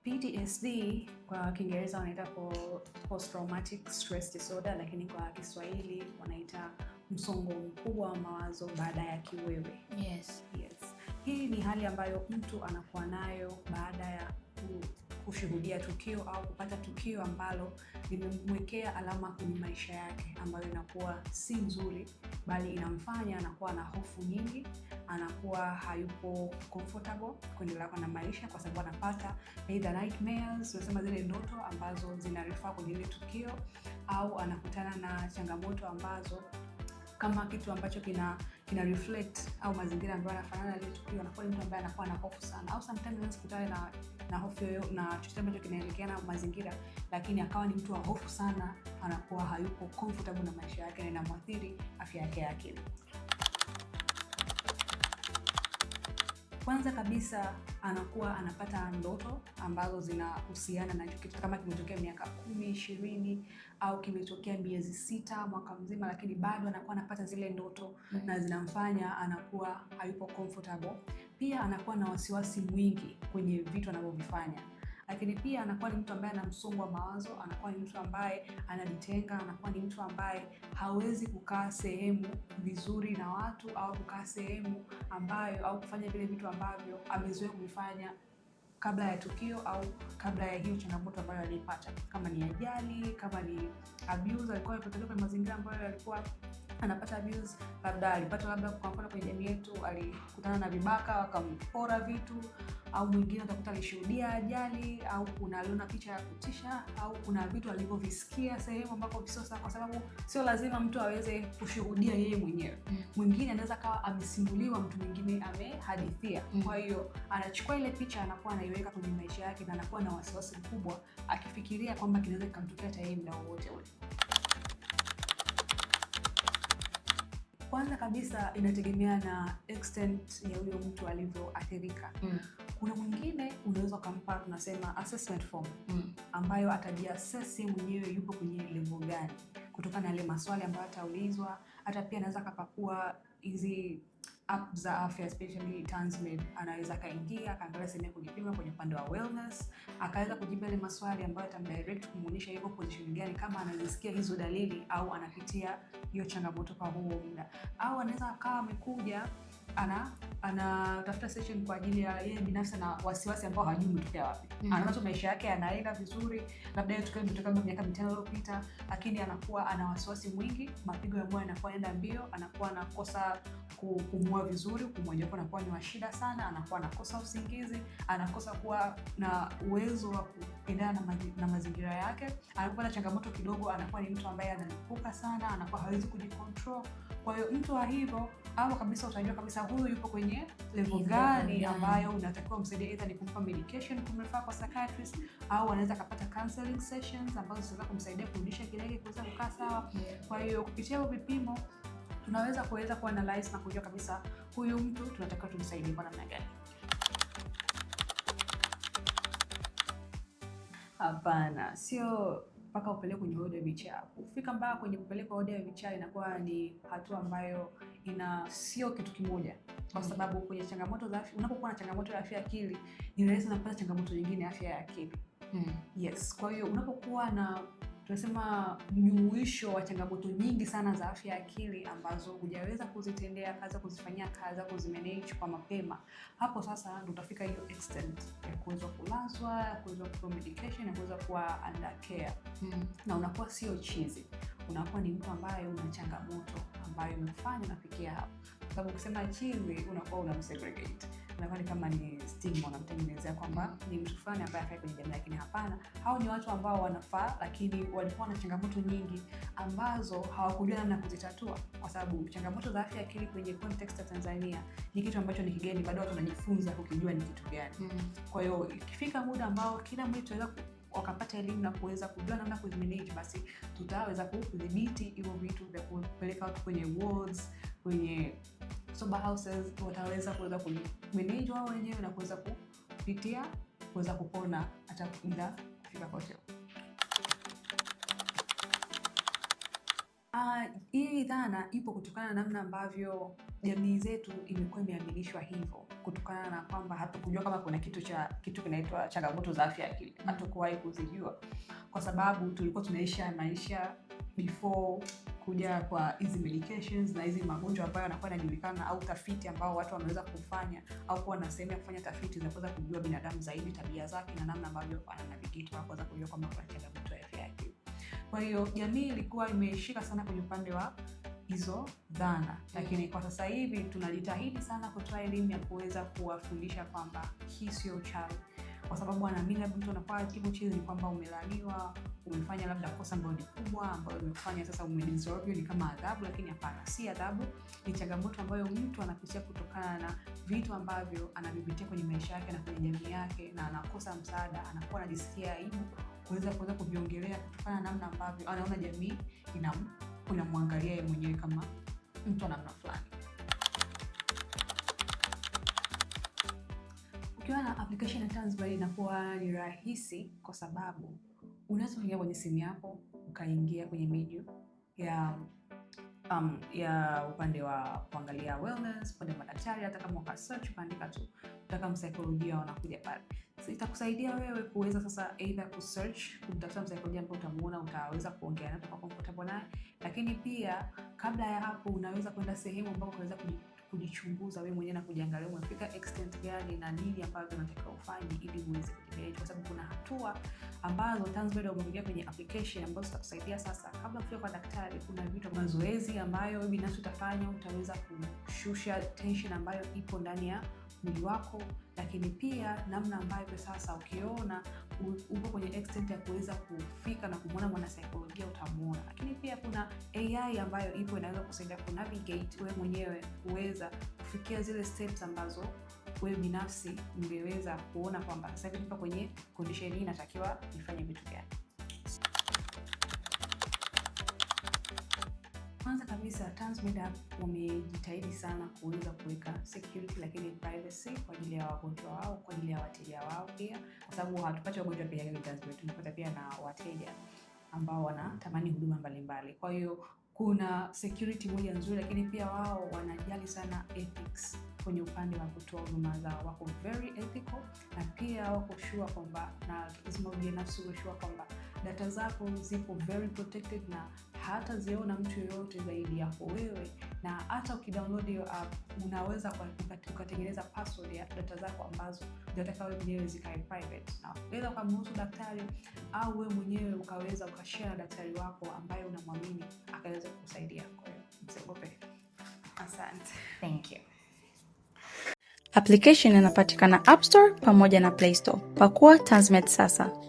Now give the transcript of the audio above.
PTSD kwa Kiingereza wanaita post traumatic stress disorder, lakini kwa Kiswahili wanaita msongo mkubwa wa mawazo baada ya kiwewe. Yes. Hii ni hali ambayo mtu anakuwa nayo baada ya kushuhudia tukio au kupata tukio ambalo limemwekea alama kwenye maisha yake, ambayo inakuwa si nzuri, bali inamfanya anakuwa na hofu nyingi, anakuwa hayupo comfortable kuendelea na maisha, kwa sababu anapata either nightmares, tunasema zile ndoto ambazo zinarifaa kwenye ile tukio, au anakutana na changamoto ambazo kama kitu ambacho kina reflect au mazingira ambayo yanafanana na ile tukio, anakuwa ni mtu ambaye anakuwa na hofu sana, au sometimes anaweza kukutana na hofu na chochote ambacho kinaelekea na mazingira, lakini akawa ni mtu wa hofu sana, anakuwa hayupo comfortable na maisha yake na inamwathiri afya yake ya akili. Kwanza kabisa anakuwa anapata ndoto ambazo zinahusiana na kitu, kama kimetokea miaka 10, 20 au kimetokea miezi 6, mwaka mzima, lakini bado anakuwa anapata zile ndoto na zinamfanya anakuwa hayupo comfortable. Pia anakuwa na wasiwasi mwingi kwenye vitu anavyovifanya. Lakini pia anakuwa ni mtu ambaye ana msongo wa mawazo, anakuwa ni mtu ambaye anajitenga, anakuwa ni mtu ambaye hawezi kukaa sehemu vizuri na watu, au kukaa sehemu ambayo, au kufanya vile vitu ambavyo amezoea kuvifanya kabla ya tukio au kabla ya hiyo changamoto ambayo alipata, kama ni ajali, kama ni abuse, alikuwa amepotelewa kwenye mazingira ambayo alikuwa anapata abuse, labda kwa mfano kwenye jamii yetu alikutana na vibaka wakampora vitu, au mwingine utakuta alishuhudia ajali, au aliona picha ya kutisha, au kuna vitu alivyovisikia sehemu ambapo sio sawa, kwa sababu sio lazima mtu aweze kushuhudia yeye mwenyewe. Mwingine anaweza kawa amesimuliwa, mtu mwingine amehadithia. Kwa hiyo anachukua ile picha, anakuwa anaiweka kwenye maisha yake, na anakuwa na wasiwasi mkubwa akifikiria kwamba kinaweza kumtokea hata yeye muda wowote ule. Kwanza kabisa inategemea na extent ya huyo mtu alivyoathirika. Kuna mwingine unaweza ukampa, tunasema assessment form, ambayo atajiassess mwenyewe yupo kwenye level gani kutokana na ile maswali ambayo ataulizwa. Hata pia anaweza kapakua hizi app za afya, especially TransMed, anaweza kaingia akaangalia sehemu ya kujipima kwenye upande wa wellness, akaweza kujibu ile maswali ambayo atamdirect kumuonyesha yuko position gani, kama anazisikia hizo dalili au anapitia hiyo changamoto kwa huo muda. Au anaweza akawa amekuja anatafuta session kwa ajili ya yeye binafsi na wasiwasi ambao hajui umetokea wapi. Anaona tu maisha yake yanaenda vizuri, labda yeye tukio miaka 5 iliyopita, lakini anakuwa ana wasiwasi mwingi, mapigo ya moyo yanakuwa yanaenda mbio, anakuwa anakosa kupumua vizuri, kupumua wake anakuwa ni wa shida sana, anakuwa anakosa usingizi, anakosa kuwa na uwezo wa kuendana na mazingira yake, anakuwa na changamoto kidogo, anakuwa ni mtu ambaye analipuka sana, anakuwa hawezi kujicontrol. Kwa hiyo mtu wa hivyo, au kabisa utajua kabisa huyu yupo kwenye level gani ambayo unatakiwa umsaidie, either ni kumpa medication, kumrefer kwa psychiatrist, au anaweza kupata counseling sessions ambazo zitaweza kumsaidia kurudisha kilege, kuweza kukaa sawa. Kwa hiyo kupitia vipimo tunaweza kuanalyze na kujua kabisa huyu mtu tunatakiwa tumsaidie kwa namna gani. Hapana, sio mpaka upeleke kwenye wodi ya vichaa. Kufika mpaka kwenye kupeleka wodi ya vichaa inakuwa ni hatua ambayo sio kitu kimoja, kwa sababu kwenye changamoto za afya, unapokuwa na changamoto ya afya ya akili, ni rahisi unapata changamoto nyingine ya afya ya akili. Yes, kwa hiyo unapokuwa na, tunasema, mjumuisho wa changamoto nyingi sana za afya ya akili ambazo hujaweza kuzitendea kazi, kuzifanyia kazi, kuzimanage kwa mapema, hapo sasa ndio utafika hiyo extent ya kuweza kulazwa, kuweza kupewa medication, na kuweza kuwa under care. Na unakuwa sio chizi, unakuwa ni mtu ambaye una changamoto ambayo imefanya unafikia hapo. Kwa sababu kusema chizi unakuwa unamsegregate, unakuwa ni kama ni stigma unamtengenezea kwamba ni mtu fulani ambaye hafai kwenye jamii, lakini hapana, hao ni watu ambao wanafaa, lakini walikuwa na changamoto nyingi ambazo hawakujua namna ya kuzitatua, kwa sababu changamoto za afya akili kwenye context ya Tanzania ni kitu ambacho ni kigeni, bado watu wanajifunza kukijua ni kitu gani. Kwa hiyo ikifika muda ambao kila mtu anaweza wakapata elimu na kuweza kujua namna ya kumanage, basi tutaweza kudhibiti hivyo vitu vya kupeleka watu kwenye wards, kwenye sober houses, wataweza kuweza kumanage wao wenyewe na kuweza kupitia, kuweza kupona hata bila kufika kote. Hii dhana ipo kutokana na namna ambavyo jamii zetu imekuwa imeaminishwa hivyo, kutokana na kwamba hatukujua kama kuna kitu kinaitwa changamoto za afya ya akili. Hatukuwahi kuzijua kwa sababu tulikuwa tunaisha maisha before kuja kwa hizi medications na hizi magonjwa ambayo yanakuwa yanajulikana, au tafiti ambao watu wameweza kufanya au kuwa na sehemu ya kufanya tafiti za kuweza kujua binadamu zaidi, tabia zake na namna ambavyo ananavigate na kuweza kujua kama kuna changamoto ya afya ya akili. Kwa hiyo jamii ilikuwa imeshika sana kwenye upande wa hizo dhana, lakini kwa sasa hivi tunajitahidi sana kutoa elimu ya kuweza kuwafundisha kwamba hii sio uchawi, kwa sababu anaamini labda mtu anakuwa tibu chizi ni kwamba umelaniwa, umefanya labda kosa ambalo ni kubwa ambayo umefanya sasa umedeserve ni kama adhabu, lakini hapana, si adhabu, ni changamoto ambayo mtu anapitia kutokana na vitu ambavyo anavipitia kwenye maisha yake na kwenye jamii yake, na anakosa msaada, anakuwa anajisikia aibu kuweza kuviongelea kutokana na namna ambavyo anaona jamii inamwangalia yeye mwenyewe kama mtu wa namna fulani. Ukiwa na application ya Tanzbad inakuwa ni rahisi kwa sababu unaweza kuingia kwenye simu yako, ukaingia kwenye menu ya upande wa kuangalia wellness, upande wa madaktari, hata kama uka search ukaandika tu utaka msaikolojia, wanakuja pale. So itakusaidia wewe kuweza sasa either kusearch kumtafuta msaikolojia ambaye utamuona, utaweza kuongea naye kwa comfortable naye, lakini pia kabla ya hapo unaweza kwenda sehemu ambapo unaweza kujichunguza wewe mwenyewe na kujiangalia umefika extent gani na nini ambavyo unataka ufanye ili uweze kuendelea, kwa sababu kuna hatua ambazo Tanzbad umeingia kwenye application ambazo zitakusaidia sasa kabla kufika kwa daktari. Kuna vitu mazoezi ambayo wewe binafsi utafanya, utaweza kushusha tension ambayo ipo ndani ya mwili wako, lakini pia namna ambavyo sasa ukiona upo kwenye extent ya kuweza kufika na kumuona mwanasaikolojia utamuona. Lakini pia kuna AI ambayo ipo inaweza kusaidia ku navigate wewe mwenyewe kuweza kufikia zile steps ambazo wewe binafsi ungeweza kuona kwamba sasa hivi nipo kwenye condition hii, natakiwa nifanye vitu gani. Kwanza kabisa Tanzbad wamejitahidi sana kuweza kuweka security lakini privacy kwa ajili ya wagonjwa wao, kwa ajili ya wateja wao pia, kwa sababu hatupati wagonjwa pekee yake Tanzbad, tunapata pia na wateja ambao wanatamani huduma mbalimbali. Kwa hiyo kuna security moja nzuri, lakini pia wao wanajali sana ethics kwenye upande wa kutoa huduma zao. Wako very ethical na pia wako sure kwamba, na lazima uje nafsi uwe sure kwamba data zako zipo very protected na hata ziona mtu yoyote zaidi yako wewe, na hata ukidownload hiyo app unaweza ukatengeneza password ya data zako ambazo unataka wewe mwenyewe zikae private, na unaweza kumruhusu daktari au wewe mwenyewe ukaweza ukashare na daktari wako ambaye unamwamini akaweza kukusaidia. Kwa hiyo msiogope. Asante. Thank you. Application inapatikana App Store pamoja na Play Store. Pakua Tanzbad sasa.